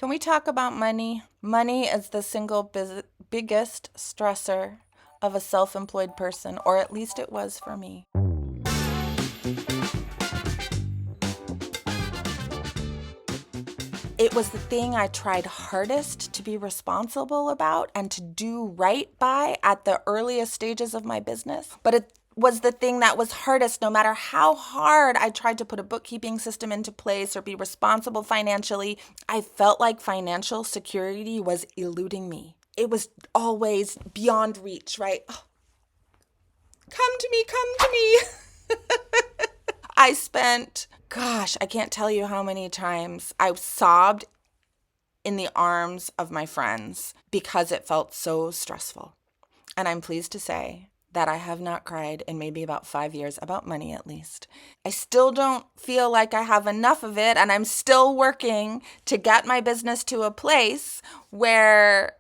Can we talk about money? Money is the single biggest stressor of a self-employed person, or at least it was for me. It was the thing I tried hardest to be responsible about and to do right by at the earliest stages of my business. But it was the thing that was hardest no matter how hard I tried to put a bookkeeping system into place or be responsible financially. I felt like financial security was eluding me. It was always beyond reach, right? Oh, come to me, come to me. I spent, I can't tell you how many times I sobbed in the arms of my friends because it felt so stressful. And I'm pleased to say that I have not cried in maybe about 5 years about money, at least. I still don't feel like I have enough of it, and I'm still working to get my business to a place where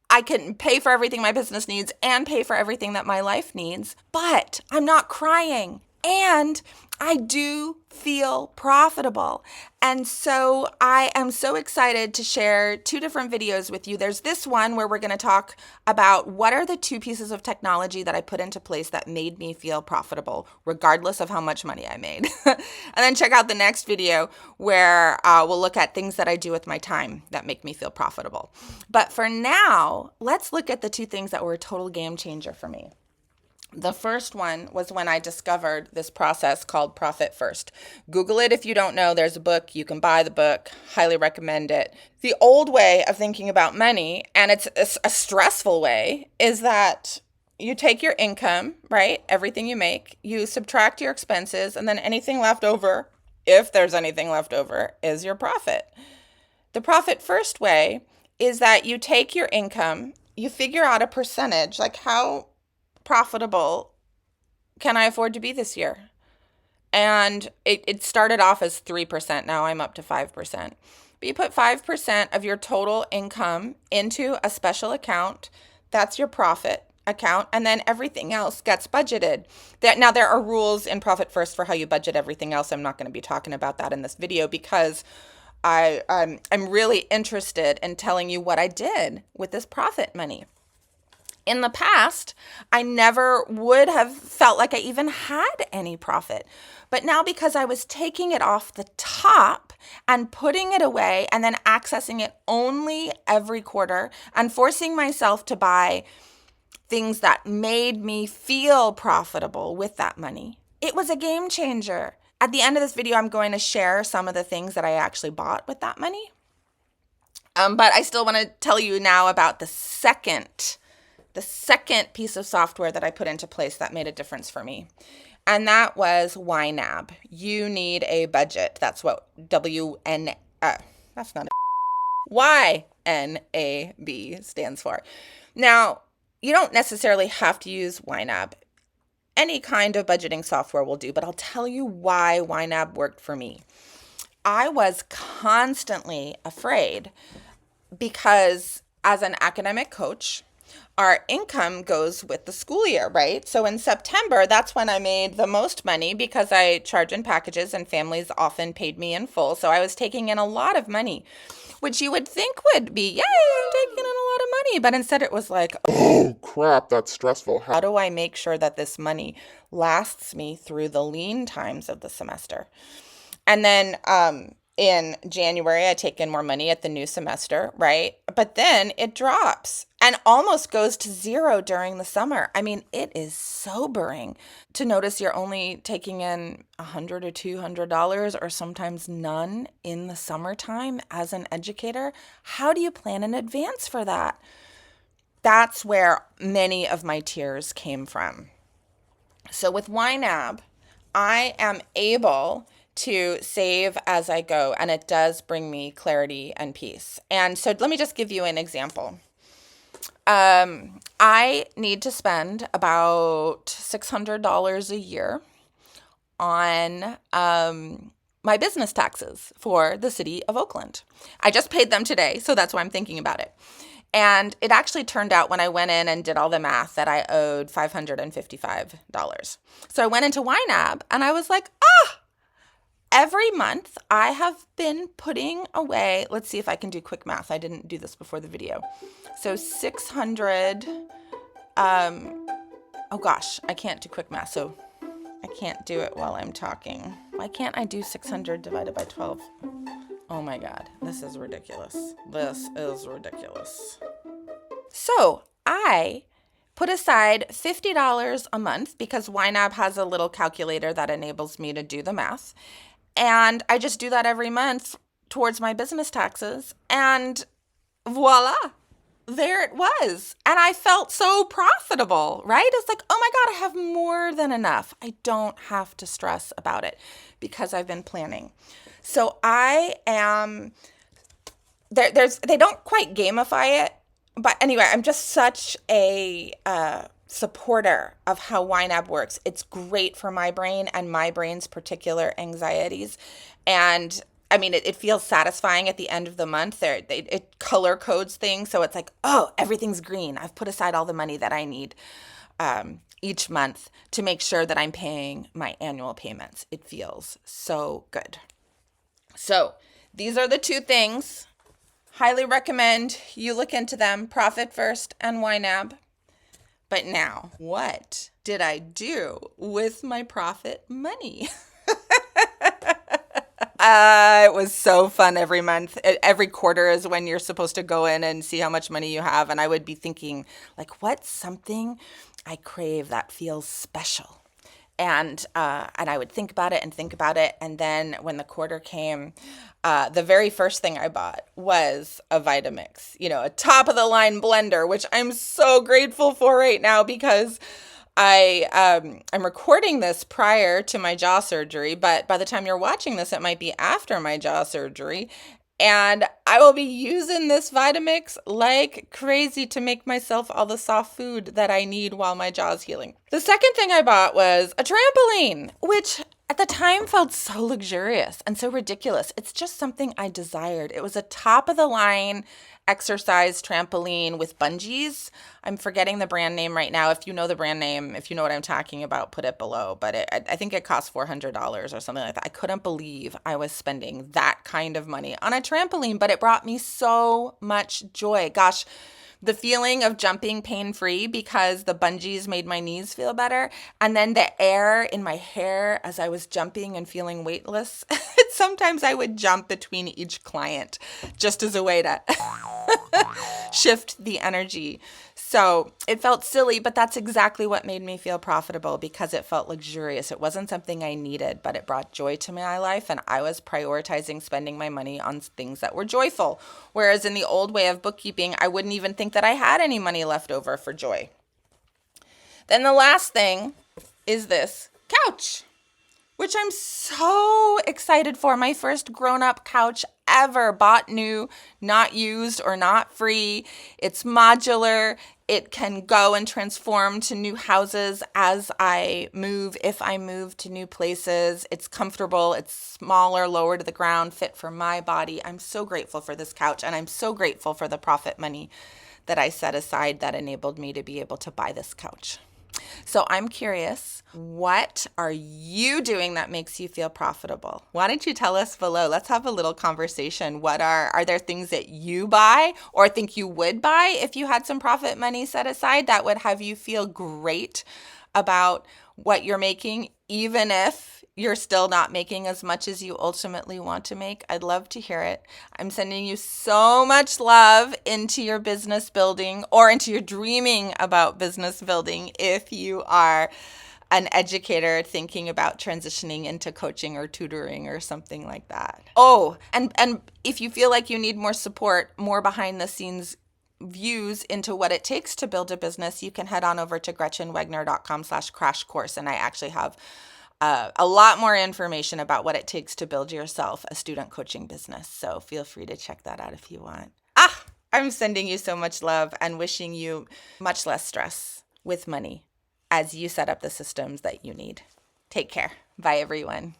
I can pay for everything my business needs and pay for everything that my life needs. But I'm not crying. And I do feel profitable. And so I am so excited to share 2 different videos with you. There's this one where we're going to talk about what are the 2 pieces of technology that I put into place that made me feel profitable, regardless of how much money I made. And then check out the next video where we'll look at things that I do with my time that make me feel profitable. But for now, let's look at the 2 things that were a total game changer for me. The first one was when I discovered this process called Profit First. Google it if you don't know. There's a book. You can buy the book. Highly recommend it. The old way of thinking about money, and it's a stressful way, is that you take your income, right? Everything you make, you subtract your expenses, and then anything left over, if there's anything left over, is your profit. The Profit First way is that you take your income, you figure out a percentage, like how profitable can I afford to be this year? And it started off as 3%. Now I'm up to 5%. But you put 5% of your total income into a special account. That's your profit account. And then everything else gets budgeted. Now there are rules in Profit First for how you budget everything else. I'm not going to be talking about that in this video because I'm really interested in telling you what I did with this profit money. In the past, I never would have felt like I even had any profit. But now because I was taking it off the top and putting it away and then accessing it only every quarter and forcing myself to buy things that made me feel profitable with that money, it was a game changer. At the end of this video, I'm going to share some of the things that I actually bought with that money. But I still want to tell you now about the second piece of software that I put into place that made a difference for me. And that was YNAB. You need a budget. That's what that's not YNAB stands for. Now, you don't necessarily have to use YNAB. Any kind of budgeting software will do, but I'll tell you why YNAB worked for me. I was constantly afraid because as an academic coach, our income goes with the school year, right? So in September, that's when I made the most money because I charge in packages and families often paid me in full. So I was taking in a lot of money, which you would think would be, yay, I'm taking in a lot of money. But instead it was like, Oh crap, that's stressful. how do I make sure that this money lasts me through the lean times of the semester? And then in January, I take in more money at the new semester, right? But then it drops and almost goes to zero during the summer. I mean, it is sobering to notice you're only taking in $100 or $200 or sometimes none in the summertime as an educator. How do you plan in advance for that? That's where many of my tears came from. So with YNAB, I am able to save as I go, and it does bring me clarity and peace. And so let me just give you an example. I need to spend about $600 a year on my business taxes for the city of Oakland. I just paid them today, so that's why I'm thinking about it. And it actually turned out when I went in and did all the math that I owed $555. So I went into YNAB and I was like, every month I have been putting away, let's see if I can do quick math. I didn't do this before the video. So 600, oh gosh, I can't do quick math. So I can't do it while I'm talking. Why can't I do 600 divided by 12? Oh my God, this is ridiculous. This is ridiculous. So I put aside $50 a month because YNAB has a little calculator that enables me to do the math. And I just do that every month towards my business taxes. And voila, there it was. And I felt so profitable, right? It's like, oh my God, I have more than enough. I don't have to stress about it because I've been planning. So I am, they don't quite gamify it. But anyway, I'm just such a supporter of how YNAB works. It's great for my brain and my brain's particular anxieties. And I mean, it feels satisfying at the end of the month. It color codes things. So it's like, oh, everything's green. I've put aside all the money that I need each month to make sure that I'm paying my annual payments. It feels so good. So these are the two things. Highly recommend you look into them, Profit First and YNAB. But now, what did I do with my profit money? It was so fun every month. Every quarter is when you're supposed to go in and see how much money you have. And I would be thinking, like, what's something I crave that feels special? And I would think about it. And then when the quarter came, the very first thing I bought was a Vitamix, a top of the line blender, which I'm so grateful for right now because I'm recording this prior to my jaw surgery, but by the time you're watching this, it might be after my jaw surgery. And I will be using this Vitamix like crazy to make myself all the soft food that I need while my jaw's healing. The second thing I bought was a trampoline, which at the time felt so luxurious and so ridiculous. It's just something I desired. It was a top of the line exercise trampoline with bungees. I'm forgetting the brand name right now. If you know the brand name, if you know what I'm talking about, put it below. But I think it cost $400 or something like that. I couldn't believe I was spending that kind of money on a trampoline, but it brought me so much joy. Gosh, the feeling of jumping pain-free because the bungees made my knees feel better. And then the air in my hair as I was jumping and feeling weightless. Sometimes I would jump between each client just as a way to shift the energy. So it felt silly, but that's exactly what made me feel profitable because it felt luxurious. It wasn't something I needed, but it brought joy to my life, and I was prioritizing spending my money on things that were joyful. Whereas in the old way of bookkeeping, I wouldn't even think that I had any money left over for joy. Then the last thing is this couch, which I'm so excited for. My first grown-up couch ever, bought new, not used or not free. It's modular. It can go and transform to new houses as I move, if I move to new places. It's comfortable. It's smaller, lower to the ground, fit for my body. I'm so grateful for this couch, and I'm so grateful for the profit money that I set aside that enabled me to be able to buy this couch. So I'm curious, what are you doing that makes you feel profitable? Why don't you tell us below? Let's have a little conversation. Are there things that you buy or think you would buy if you had some profit money set aside that would have you feel great about what you're making, even if you're still not making as much as you ultimately want to make? I'd love to hear it. I'm sending you so much love into your business building or into your dreaming about business building if you are an educator thinking about transitioning into coaching or tutoring or something like that. Oh, and if you feel like you need more support, more behind the scenes views into what it takes to build a business, you can head on over to gretchenwegner.com/crash course. And I actually have a lot more information about what it takes to build yourself a student coaching business. So feel free to check that out if you want. I'm sending you so much love and wishing you much less stress with money as you set up the systems that you need. Take care. Bye, everyone.